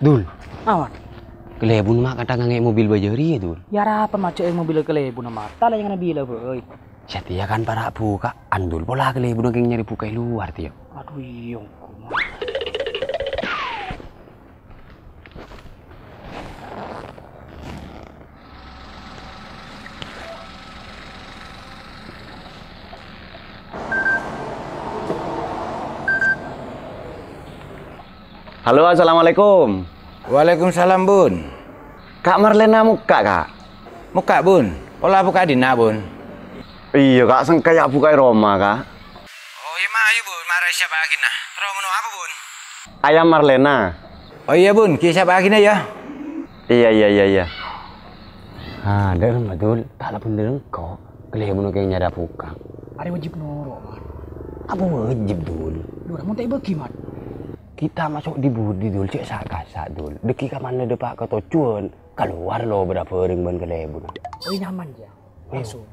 Dul, Awan. kelebon mak kata ngangek mobil bajari ya dul. Ya apa macam yang mobil kelebon mata lah yang nabila boy. Setia kan para buka, andul pola kelebon yang nyari buka luar tiyo. Aduh iyong. Halo, assalamualaikum. Waalaikumsalam bun. Kak Marlena muka kak? Muka bun. Pola buka dina bun. Iya kak, kayak buka Roma kak. Oh iya mah ayo bun. Marah siapa lagi nah? Terus menu apa bun? Ayam Marlena. Oh iya bun. Kisah siapa lagi nah ya? Iya. Ah, ada betul. Tak lapun deng kok. Kelebon yang nyari buka. Ada wajib noro man. Apa wajib dul? Lu mau tak bagaimana? Kita masuk di budi dul, cek sak dul. Deki ke mana depak ke tocuan. Keluar lo berapa ring ban kelebon. Oh nyaman ya. Langsung.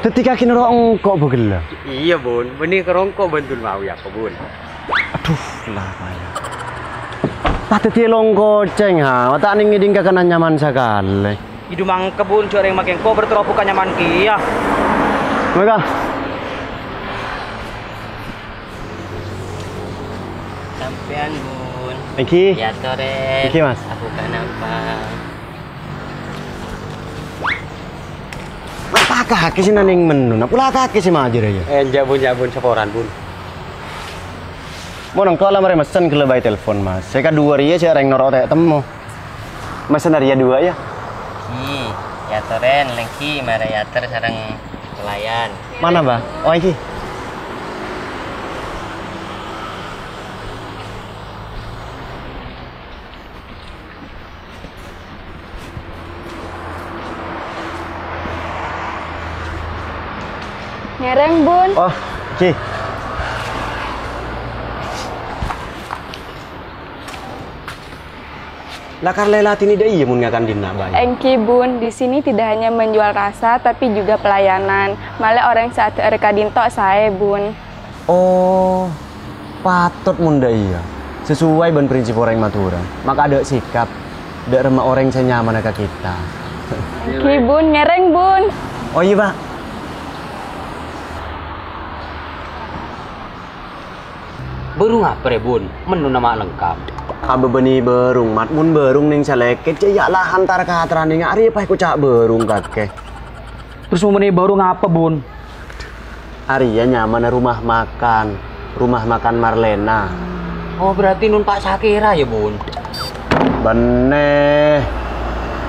Ketika kini rongkok begela. Iya bun, benih kerongkok bantul mau ya apa bun? Aduh, lah ya. Pati tilong koceng ha, mata ning ngiding kakanan nyaman sekali. Hidu mang kebun coreng makin kau berteropu nyaman kia. Mereka. Sampean bun. Iki. Ya tore. Iki mas. Aku kenapa? Apakah kaki sih naning menu? Pula kaki sih majer aja. Jabun seporan bun. Mau nongkrong lah mereka mesen ke lebay telepon mas. Saya kan dua ria saya reng norot kayak temu. Mesen ria dua ya. Ki, ya toren lengki mara ya ter sarang pelayan. Mana bah? Oh iki. Ngereng bun. Oh, iki. Lakar lelat ini deh iya mun ngakan dina bay. Engki bun, di sini tidak hanya menjual rasa tapi juga pelayanan. Malah orang saat reka dinto saya bun. Oh, patut munda iya. Sesuai ban prinsip orang maturan. Maka ada sikap, ada remah orang yang nyaman ke kita. Engki bun, ngereng bun. Oh iya pak. Burung apa ya bun? Menu nama lengkap. Abe beni berung, mat mun berung ning seleket cek lah antar katran ning ari apa ku cak berung kakek. Terus mau menih baru ngapa bun? Ari ya nyaman rumah makan Marlena. Oh berarti nun Pak Sakira ya bun? Beneh.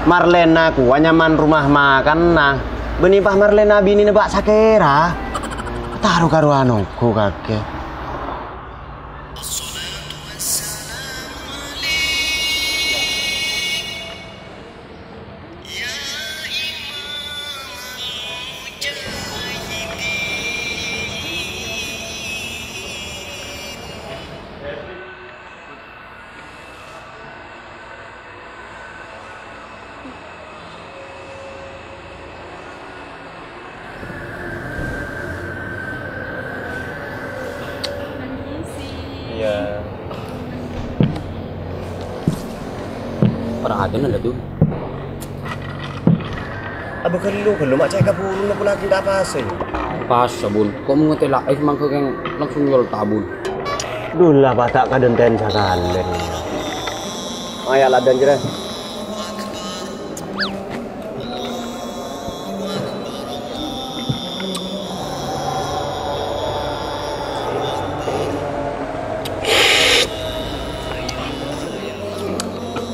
Marlena ku nyaman rumah makan nah. Beni Pak Marlena bini ne Pak Sakira. Taruh karuanku kakek. Paten ada tuh. Abu kalau mak cek kapuru na pula kita apa sih? Pas sabun. Kok mau ngetela mangko keng langsung nyol tabun. Dulu lah batak kadenten sakalen. Ayah ladan jere.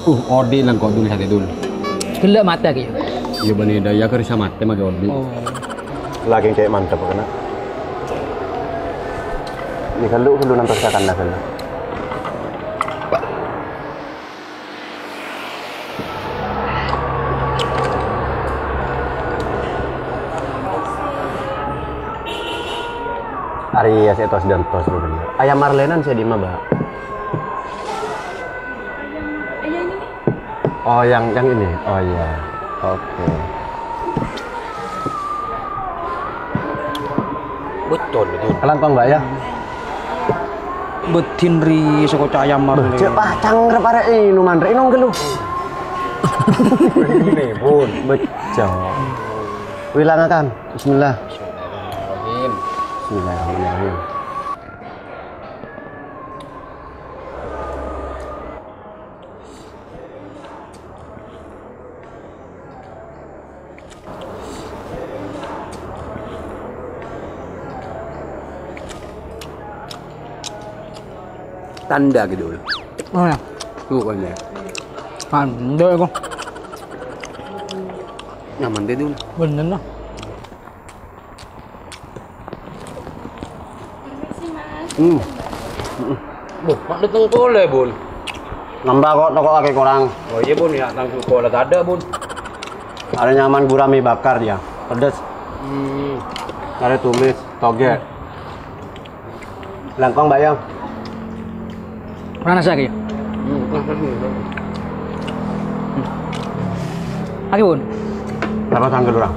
Odi lang kok dulu sate dulu. Gelak mata gitu. Iya bani daya kerisa mate mage odi. Lagi kayak mantap kena. Ini kalau nanti saya akan nakal. Ari ya saya tos dan tos bener. Ayam marlenan saya di mana, Mbak? Oh, yang ini. Oh iya. Oke. Betul betul. Kelangkong, Mbak ya? Betin ri soko ayam marle. Cek pacang repare inuman re inong geluh. Ini pun bejo. Wilangakan. Bismillah. Bismillahirrahmanirrahim. Bismillahirrahmanirrahim. Tanda gitu. Oh ya. Tuh kan ya. Pandai kok. Nyaman deh dulu. Bener lah. Buh, mak datang kole, Bun. Nambah kok toko lagi kurang. Oh iya, Bun, ya langsung kole ada, Bun. Ada nyaman gurami bakar ya. Pedas. Ada tumis, toge. Langkong, Mbak Yang. Panas lagi. Lagi Bun. Berapa tanggal orang?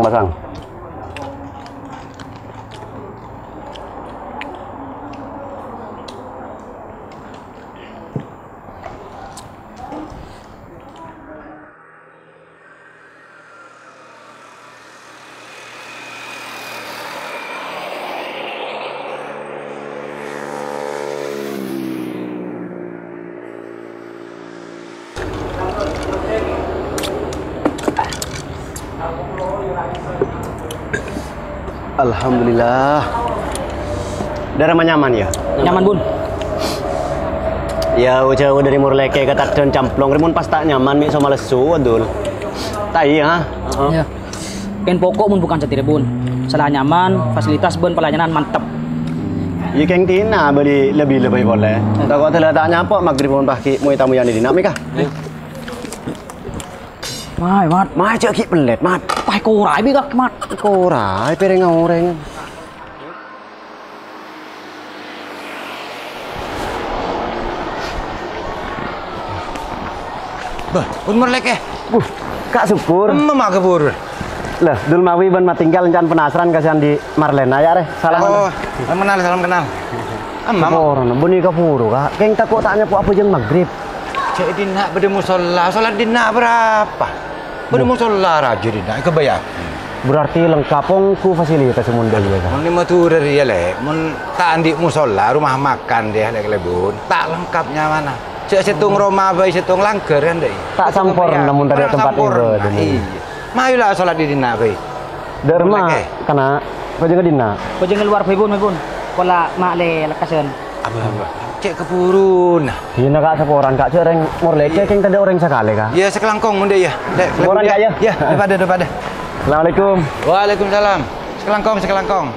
Pasang. Alhamdulillah. Darah nyaman ya? Nyaman Bun. Ya jauh dari murleke ke takden camplong rimun pas tak nyaman mi sama lesu adul. Tak iya ha. Ya. Ken pokok Bun bukan satire Bun. Salah nyaman, fasilitas Bun pelayanan mantap. Ya keng tina beli lebih boleh. Tak kok telah tak nyapa magrib pun pagi mu tamu yang di dinamik kah? Mat. Mai cek ki pelet, mat. Pai korai bi kak, Mat. Korai pereng ngoreng. Bah, pun merlek Kak syukur. Mama kebur. Lah, dul mawi ban tinggal encan penasaran kasihan di Marlena ya reh. Salam. Oh, salam kenal. Mama. Orang buni ka puro kak. Keng takut tanya ku apa jeung magrib. Cek dina bede musola, salat dina berapa? Bede musola raja dina, kebayang. Berarti lengkap ku fasilitas semua ya kak. Mun lima tuh dari ya le, mun tak andi musola rumah makan dia lek lebun. Tak lengkapnya mana? Cek setung Roma bae setung langgar kan deh. Tak sampur namun tadi tempat ibadah. Iya. Mayulah salat di dina bae. Derma kana kau dina. Kau jangan luar Bun. Pola mak le lakasen. Abah. Cek kepurun. Iya nak kak seporan kak cereng murleke keng tadi orang sekali kak. Ya sekelangkong mun deh ya. Seporan kak ya. Ya, depada. Assalamualaikum. Waalaikumsalam. Sekelangkong.